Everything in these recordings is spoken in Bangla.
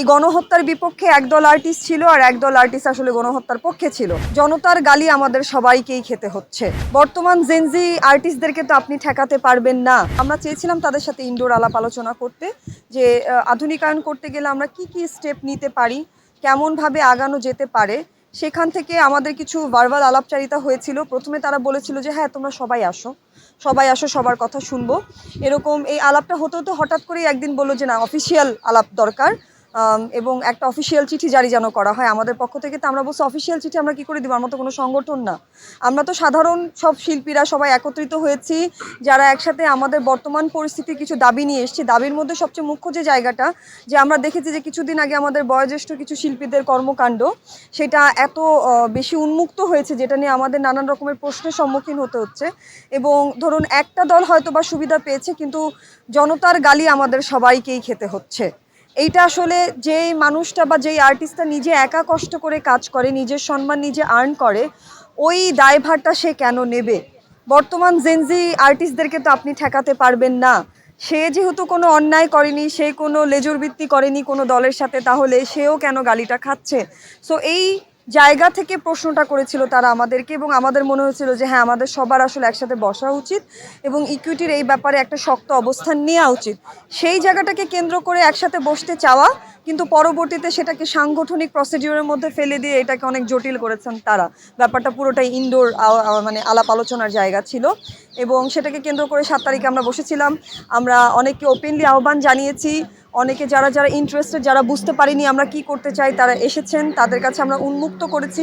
এই গণহত্যার বিপক্ষে একদল আর্টিস্ট ছিল আর একদল আর্টিস্ট আসলে গণহত্যার পক্ষে ছিল। জনতার গালি আমাদের সবাইকেই খেতে হচ্ছে। বর্তমান জেনজি আর্টিস্টদেরকে তো আপনি ঠেকাতে পারবেন না। আমরা চেয়েছিলাম তাদের সাথে ইনডোর আলাপ আলোচনা করতে, যে আধুনিকায়ন করতে গেলে আমরা কি কি স্টেপ নিতে পারি, কেমনভাবে আগানো যেতে পারে। সেখান থেকে আমাদের কিছু ভার্বাল আলাপচারিতা হয়েছিল। প্রথমে তারা বলেছিল যে হ্যাঁ তোমরা সবাই আসো, সবার কথা শুনবো। এরকম এই আলাপটা হতে হতে হঠাৎ করেই একদিন বললো যে না, অফিসিয়াল আলাপ দরকার এবং একটা অফিসিয়াল চিঠি জারি যেন করা হয় আমাদের পক্ষ থেকে। তো আমরা বলছি অফিসিয়াল চিঠি আমরা কী করে দিব, আমরা তো কোনো সংগঠন না, আমরা তো সাধারণ সব শিল্পীরা সবাই একত্রিত হয়েছি, যারা একসাথে আমাদের বর্তমান পরিস্থিতির কিছু দাবি নিয়ে এসেছি। দাবির মধ্যে সবচেয়ে মুখ্য যে জায়গাটা, যে আমরা দেখেছি যে কিছুদিন আগে আমাদের বয়োজ্যেষ্ঠ কিছু শিল্পীদের কর্মকাণ্ড সেটা এত বেশি উন্মুক্ত হয়েছে, যেটা নিয়ে আমাদের নানান রকমের প্রশ্নের সম্মুখীন হতে হচ্ছে। এবং ধরুন একটা দল হয়তো বা সুবিধা পেয়েছে, কিন্তু জনতার গালি আমাদের সবাইকেই খেতে হচ্ছে। এইটা আসলে যেই মানুষটা বা যেই আর্টিস্টটা নিজে একা কষ্ট করে কাজ করে, নিজের সম্মান নিজে আর্ন করে, ওই দায়ভারটা সে কেন নেবে? বর্তমান জেনজি আর্টিস্টদেরকে তো আপনি ঠেকাতে পারবেন না। সে যেহেতু কোনো অন্যায় করেনি, সে কোনো লেজুরবৃত্তি করেনি কোনো দলের সাথে, তাহলে সেও কেন গালিটা খাচ্ছে? সো এই জায়গা থেকে প্রশ্নটা করেছিল তারা আমাদেরকে, এবং আমাদের মনে হয়েছিল যে হ্যাঁ আমাদের সবার আসলে একসাথে বসা উচিত এবং ইকুইটির এই ব্যাপারে একটা শক্ত অবস্থান নেওয়া উচিত। সেই জায়গাটাকে কেন্দ্র করে একসাথে বসতে চাওয়া, কিন্তু পরবর্তীতে সেটাকে সাংগঠনিক প্রসিডিউরের মধ্যে ফেলে দিয়ে এটাকে অনেক জটিল করেছেন তারা। ব্যাপারটা পুরোটাই ইনডোর মানে আলাপ আলোচনার জায়গা ছিল, এবং সেটাকে কেন্দ্র করে 7 তারিখে আমরা বসেছিলাম। আমরা অনেককে ওপেনলি আহ্বান জানিয়েছি, অনেকে যারা ইন্টারেস্টেড, যারা বুঝতে পারিনি আমরা কি করতে চাই, তারা এসেছেন, তাদের কাছে আমরা উন্মুক্ত করেছি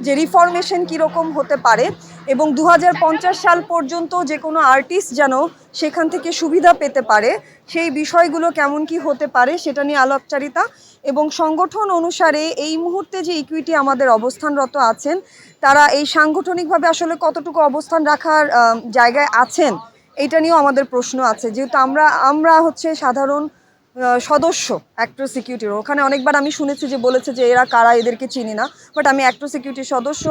যে রিফরমেশন কীরকম হতে পারে এবং 2050 সাল পর্যন্ত যে কোনো আর্টিস্ট যেন সেখান থেকে সুবিধা পেতে পারে, সেই বিষয়গুলো কেমন কি হতে পারে সেটা নিয়ে আলাপচারিতা। এবং সংগঠন অনুসারে এই মুহূর্তে যে ইকুইটি আমাদের অবস্থানরত আছেন, তারা এই সাংগঠনিকভাবে আসলে কতটুকু অবস্থান রাখার জায়গায় আছেন, এটা নিয়েও আমাদের প্রশ্ন আছে। যেহেতু আমরা হচ্ছে সাধারণ সদস্য অ্যাক্টর সিকিউরিটির, ওখানে অনেকবার আমি শুনেছি যে বলেছে যে এরা কারা, এদেরকে চিনি না, বাট আমি অ্যাক্টর সিকিউরিটির সদস্য,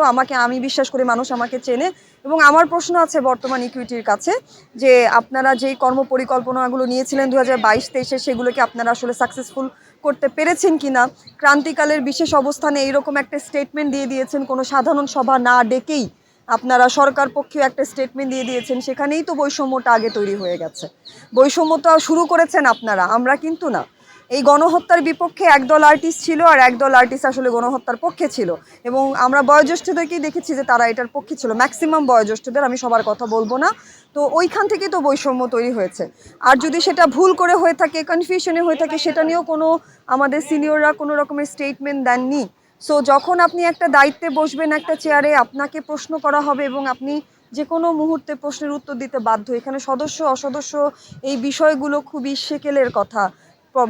আমি বিশ্বাস করি মানুষ আমাকে চেনে। এবং আমার প্রশ্ন আছে বর্তমান ইকুইটির কাছে, যে আপনারা যেই কর্মপরিকল্পনাগুলো নিয়েছিলেন 2022-23-এ, সেগুলোকে আপনারা আসলে সাকসেসফুল করতে পেরেছেন কিনা? ক্রান্তিকালের বিশেষ অবস্থানে এইরকম একটা স্টেটমেন্ট দিয়ে দিয়েছেন, কোনো সাধারণ সভা না ডেকেই আপনারা সরকার পক্ষেও একটা স্টেটমেন্ট দিয়ে দিয়েছেন, সেখানেই তো বৈষম্যটা আগে তৈরি হয়ে গেছে। বৈষম্যটা শুরু করেছেন আপনারা, আমরা কিন্তু না। এই গণহত্যার বিপক্ষে একদল আর্টিস্ট ছিল আর একদল আর্টিস্ট আসলে গণহত্যার পক্ষে ছিল, এবং আমরা বয়োজ্যেষ্ঠদেরকেই দেখেছি যে তারা এটার পক্ষে ছিল, ম্যাক্সিমাম বয়োজ্যেষ্ঠদের, আমি সবার কথা বলবো না। তো ওইখান থেকেই তো বৈষম্য তৈরি হয়েছে। আর যদি সেটা ভুল করে হয়ে থাকে, কনফিউশনে হয়ে থাকে, সেটা নিয়েও কোনো আমাদের সিনিয়ররা কোনো রকমের স্টেটমেন্ট দেননি। সো যখন আপনি একটা দায়িত্বে বসবেন, একটা চেয়ারে, আপনাকে প্রশ্ন করা হবে এবং আপনি যে কোনো মুহূর্তে প্রশ্নের উত্তর দিতে বাধ্য। এখানে সদস্য অসদস্য এই বিষয়গুলো খুবই সেকেলের কথা।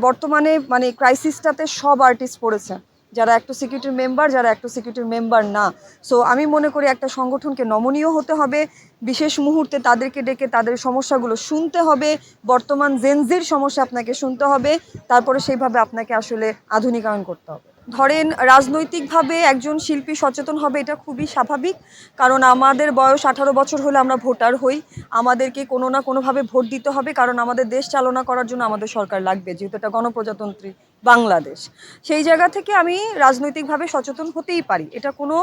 বর্তমানে মানে ক্রাইসিসটাতে সব আর্টিস্ট পড়েছে, যারা অ্যাক্টর সিকিউরিটির মেম্বার, যারা অ্যাক্টর সিকিউরিটির মেম্বার না। সো আমি মনে করি একটা সংগঠনকে নমনীয় হতে হবে, বিশেষ মুহূর্তে তাদেরকে ডেকে তাদের সমস্যাগুলো শুনতে হবে, বর্তমান জেনজির সমস্যা আপনাকে শুনতে হবে, তারপরে সেইভাবে আপনাকে আসলে আধুনিকায়ন করতে হবে। ধরেন রাজনৈতিকভাবে একজন শিল্পী সচেতন হবে, এটা খুবই স্বাভাবিক, কারণ আমাদের বয়স 18 বছর হলে আমরা ভোটার হই, আমাদেরকে কোনো না কোনোভাবে ভোট দিতে হবে, কারণ আমাদের দেশ চালনা করার জন্য আমাদের সরকার লাগবে, যেহেতু এটা গণপ্রজাতন্ত্রী বাংলাদেশ। সেই জায়গা থেকে আমি রাজনৈতিকভাবে সচেতন হতেই পারি, এটা কোনো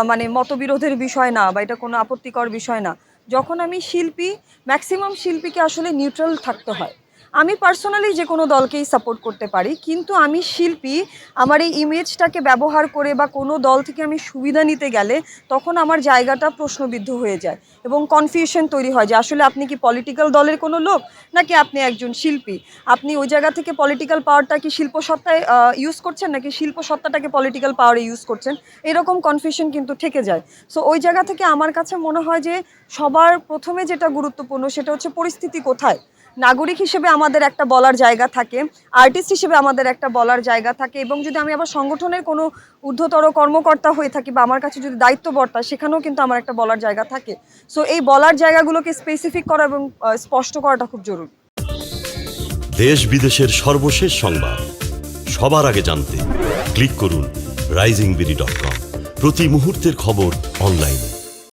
মানে মতবিরোধের বিষয় না, বা এটা কোনো আপত্তিকর বিষয় না। যখন আমি শিল্পী, ম্যাক্সিমাম শিল্পীকে আসলে নিউট্রাল থাকতে হয়। আমি পার্সোনালি যে কোনো দলকেই সাপোর্ট করতে পারি, কিন্তু আমি শিল্পী, আমার এই ইমেজটাকে ব্যবহার করে বা কোনো দল থেকে আমি সুবিধা নিতে গেলে তখন আমার জায়গাটা প্রশ্নবিদ্ধ হয়ে যায় এবং কনফিউশন তৈরি হয় যে আসলে আপনি কি পলিটিক্যাল দলের কোনো লোক, নাকি আপনি একজন শিল্পী। আপনি ওই জায়গা থেকে পলিটিক্যাল পাওয়ারটা কি শিল্প সত্তায় ইউজ করছেন, নাকি শিল্প সত্তাটাকে পলিটিক্যাল পাওয়ারে ইউজ করছেন, এরকম কনফিউশন কিন্তু থেকে যায়। সো ওই জায়গা থেকে আমার কাছে মনে হয় যে সবার প্রথমে যেটা গুরুত্বপূর্ণ সেটা হচ্ছে পরিস্থিতি কোথায়। নাগরিক হিসেবে আমাদের একটা বলার জায়গা থাকে, আর্টিস্ট হিসেবে আমাদের একটা বলার জায়গা থাকে, এবং যদি আমি আবার সংগঠনের কোনো ঊর্ধ্বতর কর্মকর্তা হয়ে থাকি বা আমার কাছে যদি দায়িত্ব বর্তায়, সেখানেও কিন্তু আমার একটা বলার জায়গা থাকে। সো এই বলার জায়গাগুলোকে স্পেসিফিক করা এবং স্পষ্ট করাটা খুব জরুরি। দেশ বিদেশের সর্বশেষ সংবাদ সবার আগে জানতে ক্লিক করুন risingbeauty.com। প্রতি মুহূর্তের খবর অনলাইনে।